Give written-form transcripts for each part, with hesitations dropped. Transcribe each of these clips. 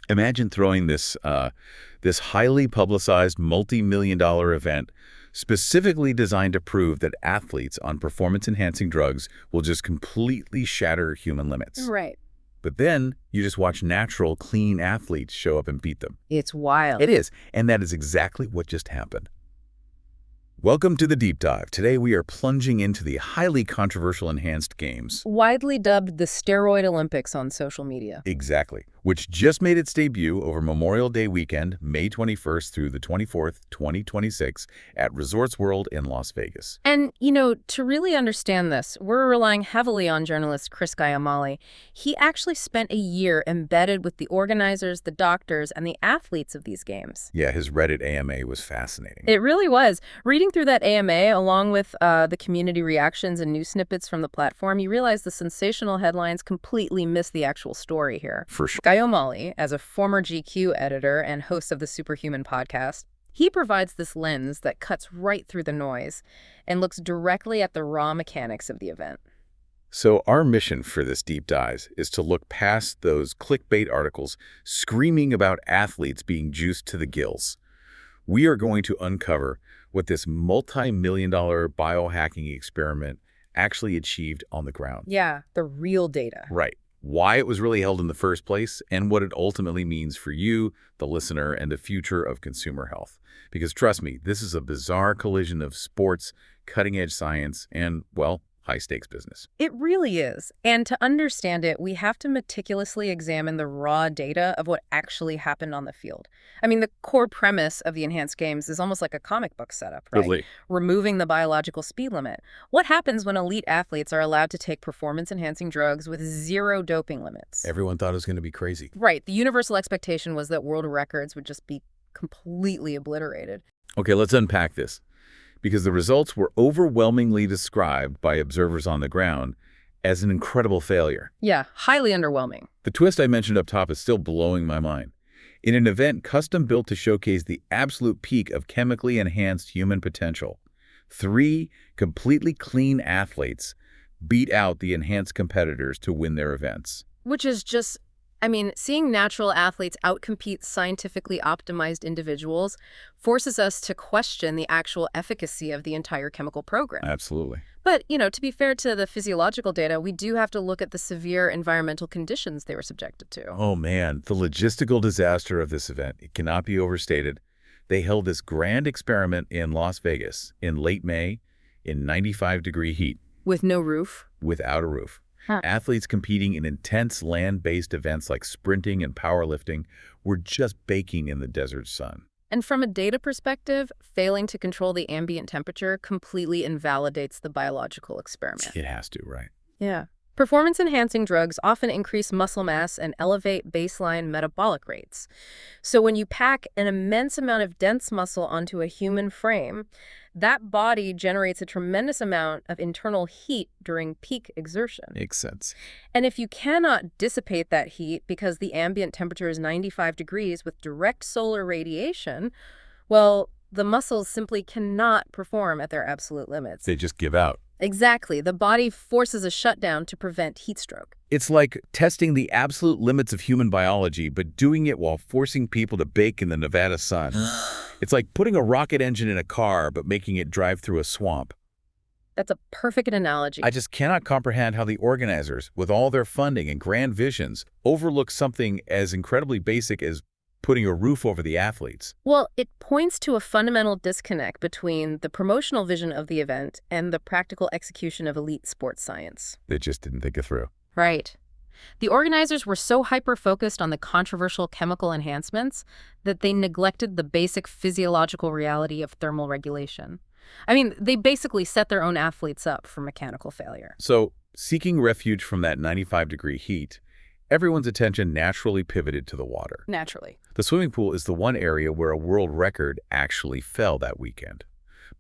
Imagine throwing this highly publicized multi-million-dollar event specifically designed to prove that athletes on performance-enhancing drugs will just completely shatter human limits. Right. But then you just watch natural, clean athletes show up and beat them. It's wild. It is, and that is exactly what just happened. Welcome to the Deep Dive. Today we are plunging into the highly controversial enhanced games. Widely dubbed the Steroid Olympics on social media. Exactly. Which just made its debut over Memorial Day weekend, May 21st through the 24th, 2026, at Resorts World in Las Vegas. And, to really understand this, we're relying heavily on journalist Chris Gayomali. He actually spent a year embedded with the organizers, the doctors, and the athletes of these games. Yeah, his Reddit AMA was fascinating. It really was. Reading through that AMA, along with the community reactions and news snippets from the platform, you realize the sensational headlines completely miss the actual story here. For sure. Gayomali, as a former GQ editor and host of the Superhuman podcast, he provides this lens that cuts right through the noise and looks directly at the raw mechanics of the event. So our mission for this deep dive is to look past those clickbait articles screaming about athletes being juiced to the gills. We are going to uncover what this multi-million-dollar biohacking experiment actually achieved on the ground. Yeah, the real data. Right. Why it was really held in the first place, and what it ultimately means for you, the listener, and the future of consumer health. Because trust me, this is a bizarre collision of sports, cutting-edge science, and, well, high-stakes business. It really is. And to understand it, we have to meticulously examine the raw data of what actually happened on the field. I mean, the core premise of the enhanced games is almost like a comic book setup, right? Totally. Removing the biological speed limit. What happens when elite athletes are allowed to take performance-enhancing drugs with zero doping limits? Everyone thought it was going to be crazy. Right. The universal expectation was that world records would just be completely obliterated. Okay, let's unpack this. Because the results were overwhelmingly described by observers on the ground as an incredible failure. Yeah, highly underwhelming. The twist I mentioned up top is still blowing my mind. In an event custom built to showcase the absolute peak of chemically enhanced human potential, 3 completely clean athletes beat out the enhanced competitors to win their events. Which is just, seeing natural athletes outcompete scientifically optimized individuals forces us to question the actual efficacy of the entire chemical program. Absolutely. But, to be fair to the physiological data, we do have to look at the severe environmental conditions they were subjected to. Oh man, the logistical disaster of this event, it cannot be overstated. They held this grand experiment in Las Vegas in late May in 95-degree heat. With no roof? Without a roof. Athletes competing in intense land-based events like sprinting and powerlifting were just baking in the desert sun. And from a data perspective, failing to control the ambient temperature completely invalidates the biological experiment. It has to, right? Yeah. Performance-enhancing drugs often increase muscle mass and elevate baseline metabolic rates. So when you pack an immense amount of dense muscle onto a human frame, that body generates a tremendous amount of internal heat during peak exertion. Makes sense. And if you cannot dissipate that heat because the ambient temperature is 95 degrees with direct solar radiation, well, the muscles simply cannot perform at their absolute limits. They just give out. Exactly. The body forces a shutdown to prevent heat stroke. It's like testing the absolute limits of human biology, but doing it while forcing people to bake in the Nevada sun. It's like putting a rocket engine in a car, but making it drive through a swamp. That's a perfect analogy. I just cannot comprehend how the organizers, with all their funding and grand visions, overlook something as incredibly basic as putting a roof over the athletes. Well, it points to a fundamental disconnect between the promotional vision of the event and the practical execution of elite sports science. They just didn't think it through. Right. The organizers were so hyper-focused on the controversial chemical enhancements that they neglected the basic physiological reality of thermal regulation. They basically set their own athletes up for mechanical failure. So, seeking refuge from that 95-degree heat, everyone's attention naturally pivoted to the water. Naturally. The swimming pool is the one area where a world record actually fell that weekend.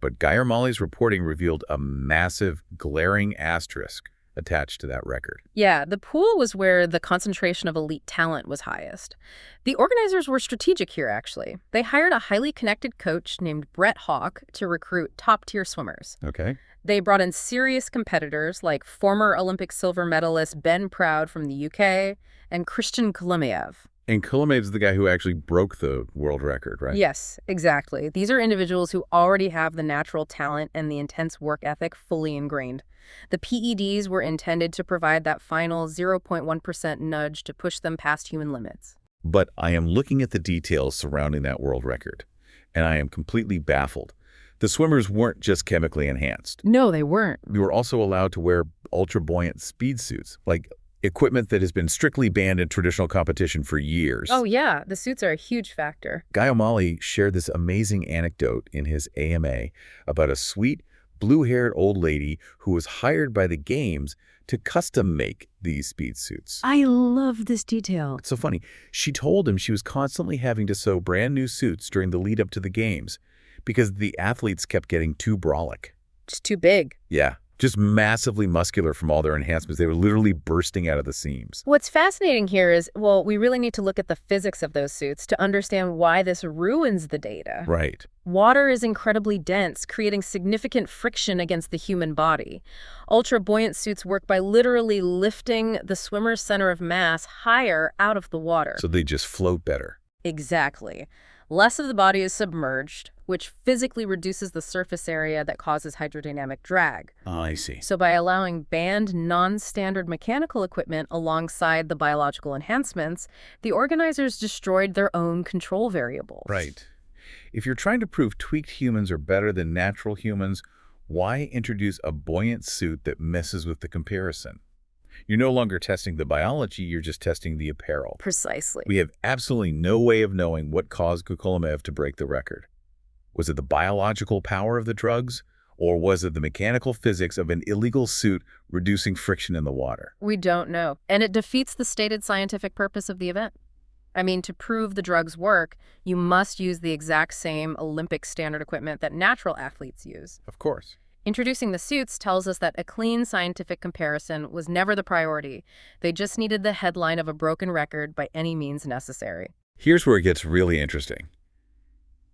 But Gayomali's reporting revealed a massive, glaring asterisk attached to that record. Yeah, the pool was where the concentration of elite talent was highest. The organizers were strategic here, actually. They hired a highly connected coach named Brett Hawk to recruit top-tier swimmers. Okay. They brought in serious competitors like former Olympic silver medalist Ben Proud from the UK and Christian Kolomiev. And Cullomba's the guy who actually broke the world record, right? Yes, exactly. These are individuals who already have the natural talent and the intense work ethic fully ingrained. The PEDs were intended to provide that final 0.1% nudge to push them past human limits. But I am looking at the details surrounding that world record, and I am completely baffled. The swimmers weren't just chemically enhanced. No, they weren't. They were also allowed to wear ultra-buoyant speed suits, like equipment that has been strictly banned in traditional competition for years. Oh, yeah. The suits are a huge factor. Gayomali shared this amazing anecdote in his AMA about a sweet, blue-haired old lady who was hired by the games to custom make these speed suits. I love this detail. It's so funny. She told him she was constantly having to sew brand new suits during the lead up to the games because the athletes kept getting too brolic. Just too big. Yeah. Just massively muscular from all their enhancements. They were literally bursting out of the seams. What's fascinating here is, well, we really need to look at the physics of those suits to understand why this ruins the data. Right. Water is incredibly dense, creating significant friction against the human body. Ultra-buoyant suits work by literally lifting the swimmer's center of mass higher out of the water. So they just float better. Exactly. Less of the body is submerged, which physically reduces the surface area that causes hydrodynamic drag. Oh, I see. So by allowing banned, non-standard mechanical equipment alongside the biological enhancements, the organizers destroyed their own control variables. Right. If you're trying to prove tweaked humans are better than natural humans, why introduce a buoyant suit that messes with the comparison? You're no longer testing the biology, you're just testing the apparel. Precisely. We have absolutely no way of knowing what caused Kukulemev to break the record. Was it the biological power of the drugs, or was it the mechanical physics of an illegal suit reducing friction in the water? We don't know, and it defeats the stated scientific purpose of the event. I mean, to prove the drugs work, you must use the exact same Olympic standard equipment that natural athletes use. Of course. Introducing the suits tells us that a clean scientific comparison was never the priority. They just needed the headline of a broken record by any means necessary. Here's where it gets really interesting.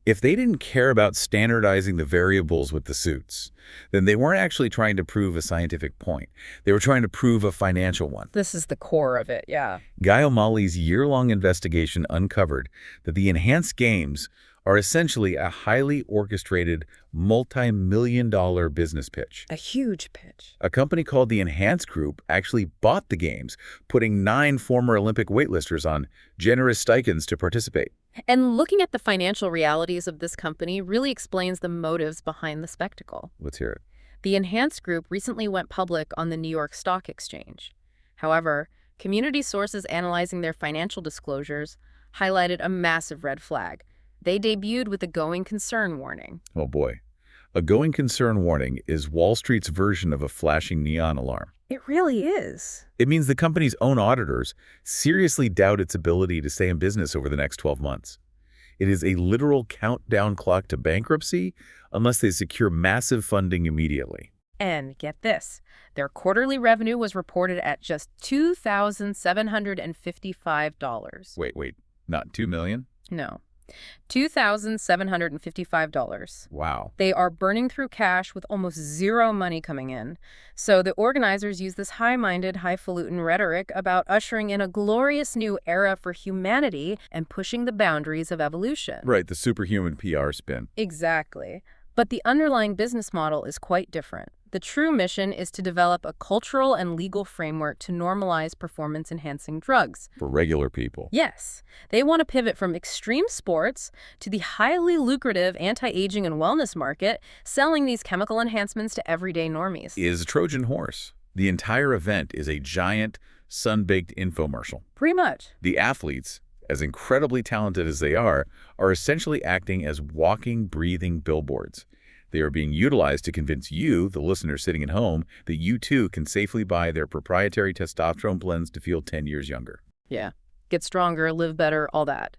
If they didn't care about standardizing the variables with the suits, then they weren't actually trying to prove a scientific point. They were trying to prove a financial one. This is the core of it, yeah. Gayomali's year-long investigation uncovered that the enhanced games are essentially a highly orchestrated, multi-million-dollar business pitch. A huge pitch. A company called the Enhanced Group actually bought the games, putting 9 former Olympic weightlifters on generous stipends to participate. And looking at the financial realities of this company really explains the motives behind the spectacle. Let's hear it. The Enhanced Group recently went public on the New York Stock Exchange. However, community sources analyzing their financial disclosures highlighted a massive red flag. They debuted with a going concern warning. Oh boy. A going concern warning is Wall Street's version of a flashing neon alarm. It really is. It means the company's own auditors seriously doubt its ability to stay in business over the next 12 months. It is a literal countdown clock to bankruptcy unless they secure massive funding immediately. And get this, their quarterly revenue was reported at just $2,755. Wait, not $2 million? No. $2,755. Wow. They are burning through cash with almost zero money coming in. So the organizers use this high-minded, highfalutin rhetoric about ushering in a glorious new era for humanity and pushing the boundaries of evolution. Right, the superhuman PR spin. Exactly. But the underlying business model is quite different. The true mission is to develop a cultural and legal framework to normalize performance-enhancing drugs. For regular people. Yes. They want to pivot from extreme sports to the highly lucrative anti-aging and wellness market, selling these chemical enhancements to everyday normies. Is a Trojan horse. The entire event is a giant, sun-baked infomercial. Pretty much. The athletes, as incredibly talented as they are essentially acting as walking, breathing billboards. They are being utilized to convince you, the listener sitting at home, that you too can safely buy their proprietary testosterone blends to feel 10 years younger. Yeah. Get stronger, live better, all that.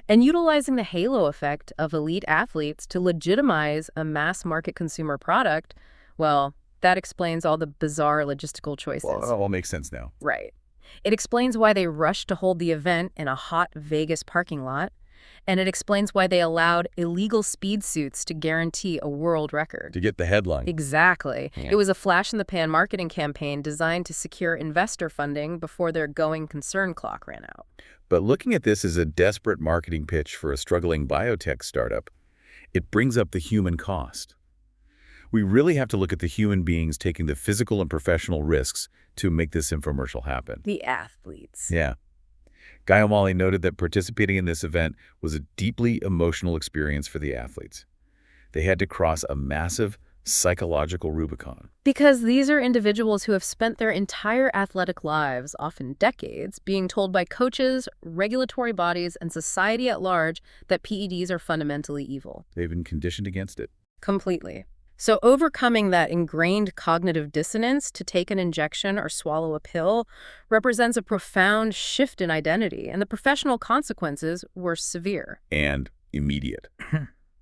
And utilizing the halo effect of elite athletes to legitimize a mass market consumer product, well, that explains all the bizarre logistical choices. Well, it all makes sense now. Right. It explains why they rushed to hold the event in a hot Vegas parking lot. And it explains why they allowed illegal speed suits to guarantee a world record. To get the headline. Exactly. Yeah. It was a flash-in-the-pan marketing campaign designed to secure investor funding before their going concern clock ran out. But looking at this as a desperate marketing pitch for a struggling biotech startup, it brings up the human cost. We really have to look at the human beings taking the physical and professional risks to make this infomercial happen. The athletes. Yeah. Gayomali noted that participating in this event was a deeply emotional experience for the athletes. They had to cross a massive psychological Rubicon. Because these are individuals who have spent their entire athletic lives, often decades, being told by coaches, regulatory bodies, and society at large that PEDs are fundamentally evil. They've been conditioned against it. Completely. So overcoming that ingrained cognitive dissonance to take an injection or swallow a pill represents a profound shift in identity, and the professional consequences were severe. And immediate.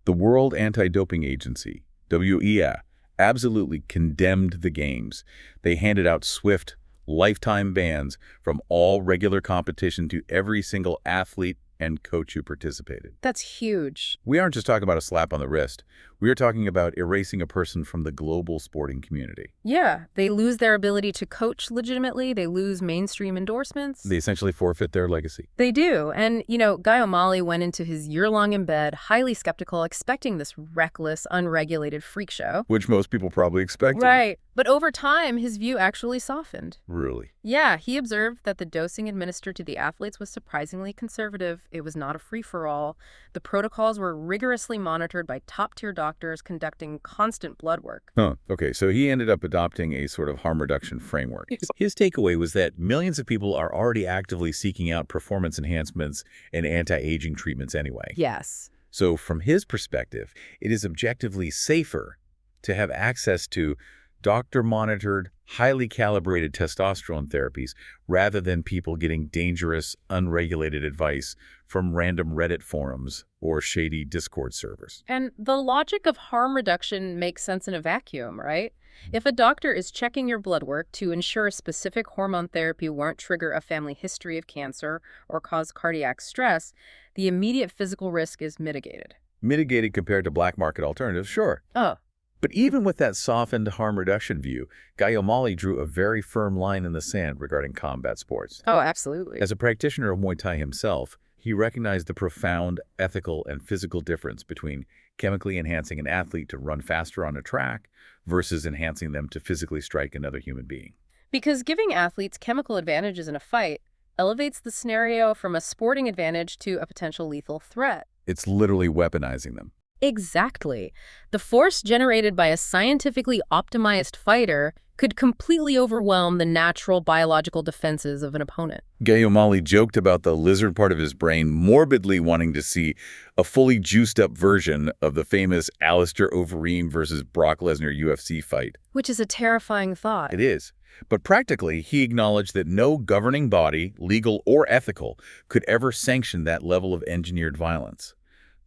The World Anti-Doping Agency, WEA, absolutely condemned the games. They handed out swift, lifetime bans from all regular competition to every single athlete and coach who participated. That's huge. We aren't just talking about a slap on the wrist. We are talking about erasing a person from the global sporting community. Yeah, they lose their ability to coach legitimately. They lose mainstream endorsements. They essentially forfeit their legacy. They do. And, Gayomali went into his year-long embed highly skeptical, expecting this reckless, unregulated freak show. Which most people probably expected. Right. But over time, his view actually softened. Really? Yeah, he observed that the dosing administered to the athletes was surprisingly conservative. It was not a free-for-all. The protocols were rigorously monitored by top-tier doctors conducting constant blood work. Okay, so he ended up adopting a sort of harm reduction framework. His takeaway was that millions of people are already actively seeking out performance enhancements and anti-aging treatments anyway. Yes. So from his perspective, it is objectively safer to have access to doctor-monitored, highly calibrated testosterone therapies rather than people getting dangerous, unregulated advice from random Reddit forums or shady Discord servers. And the logic of harm reduction makes sense in a vacuum, right? If a doctor is checking your blood work to ensure a specific hormone therapy won't trigger a family history of cancer or cause cardiac stress, the immediate physical risk is mitigated. Mitigated compared to black market alternatives, sure. Oh. But even with that softened harm reduction view, Gayomali drew a very firm line in the sand regarding combat sports. Oh, absolutely. As a practitioner of Muay Thai himself, he recognized the profound ethical and physical difference between chemically enhancing an athlete to run faster on a track versus enhancing them to physically strike another human being. Because giving athletes chemical advantages in a fight elevates the scenario from a sporting advantage to a potential lethal threat. It's literally weaponizing them. Exactly. The force generated by a scientifically optimized fighter could completely overwhelm the natural biological defenses of an opponent. Gayomali joked about the lizard part of his brain morbidly wanting to see a fully juiced-up version of the famous Alistair Overeem versus Brock Lesnar UFC fight. Which is a terrifying thought. It is. But practically, he acknowledged that no governing body, legal or ethical, could ever sanction that level of engineered violence.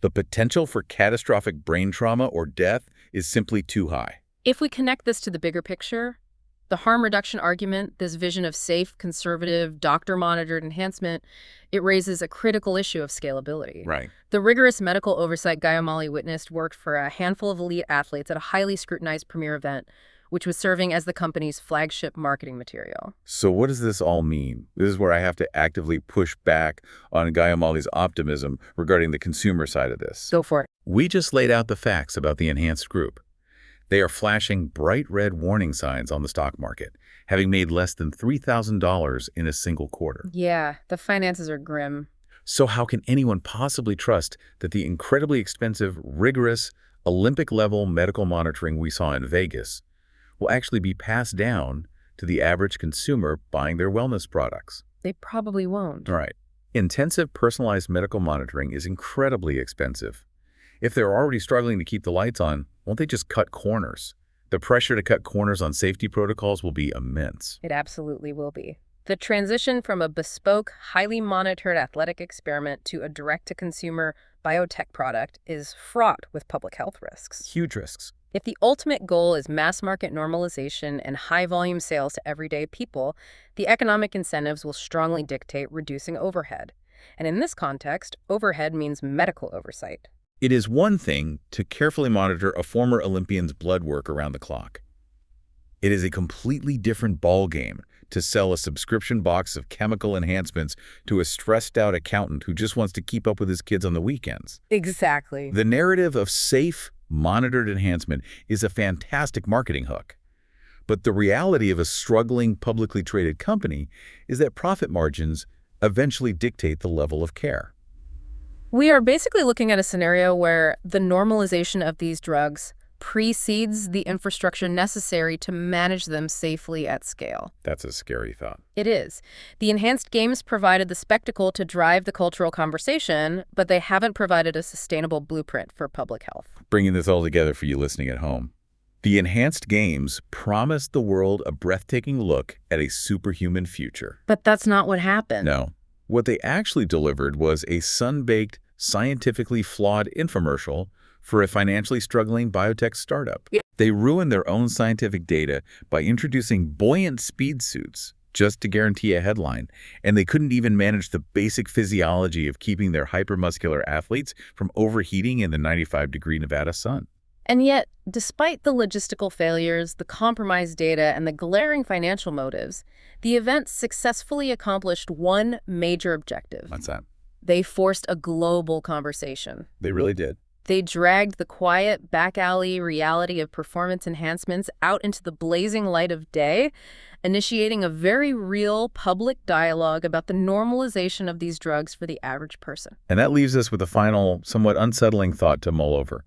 The potential for catastrophic brain trauma or death is simply too high. If we connect this to the bigger picture, the harm reduction argument, this vision of safe, conservative, doctor-monitored enhancement, it raises a critical issue of scalability. Right. The rigorous medical oversight Gayomali witnessed worked for a handful of elite athletes at a highly scrutinized premier event, which was serving as the company's flagship marketing material. So what does this all mean? This is where I have to actively push back on Gayomali's optimism regarding the consumer side of this. Go for it. We just laid out the facts about the enhanced group. They are flashing bright red warning signs on the stock market, having made less than $3,000 in a single quarter. Yeah, the finances are grim. So how can anyone possibly trust that the incredibly expensive, rigorous, Olympic-level medical monitoring we saw in Vegas will actually be passed down to the average consumer buying their wellness products? They probably won't. Right. Intensive personalized medical monitoring is incredibly expensive. If they're already struggling to keep the lights on, won't they just cut corners? The pressure to cut corners on safety protocols will be immense. It absolutely will be. The transition from a bespoke, highly monitored athletic experiment to a direct-to-consumer biotech product is fraught with public health risks. Huge risks. If the ultimate goal is mass market normalization and high-volume sales to everyday people, the economic incentives will strongly dictate reducing overhead. And in this context, overhead means medical oversight. It is one thing to carefully monitor a former Olympian's blood work around the clock. It is a completely different ballgame to sell a subscription box of chemical enhancements to a stressed-out accountant who just wants to keep up with his kids on the weekends. Exactly. The narrative of safe, monitored enhancement is a fantastic marketing hook. But the reality of a struggling, publicly traded company is that profit margins eventually dictate the level of care. We are basically looking at a scenario where the normalization of these drugs precedes the infrastructure necessary to manage them safely at scale. That's a scary thought. It is. The enhanced games provided the spectacle to drive the cultural conversation, but they haven't provided a sustainable blueprint for public health. Bringing this all together for you listening at home. The enhanced games promised the world a breathtaking look at a superhuman future. But that's not what happened. No. What they actually delivered was a sun-baked, scientifically flawed infomercial for a financially struggling biotech startup. Yeah. They ruined their own scientific data by introducing buoyant speed suits just to guarantee a headline, and they couldn't even manage the basic physiology of keeping their hypermuscular athletes from overheating in the 95-degree Nevada sun. And yet, despite the logistical failures, the compromised data, and the glaring financial motives, the event successfully accomplished one major objective. What's that? They forced a global conversation. They really did. They dragged the quiet, back-alley reality of performance enhancements out into the blazing light of day, initiating a very real public dialogue about the normalization of these drugs for the average person. And that leaves us with a final, somewhat unsettling thought to mull over.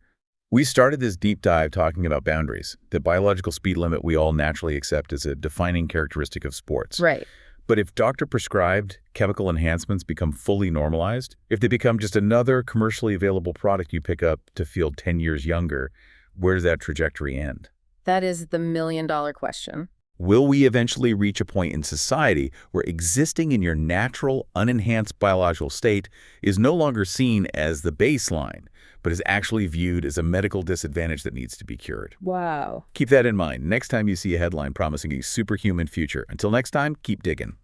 We started this deep dive talking about boundaries, the biological speed limit we all naturally accept as a defining characteristic of sports. Right. But if doctor-prescribed chemical enhancements become fully normalized, if they become just another commercially available product you pick up to feel 10 years younger, where does that trajectory end? That is the million-dollar question. Will we eventually reach a point in society where existing in your natural, unenhanced biological state is no longer seen as the baseline, but is actually viewed as a medical disadvantage that needs to be cured? Wow. Keep that in mind next time you see a headline promising a superhuman future. Until next time, keep digging.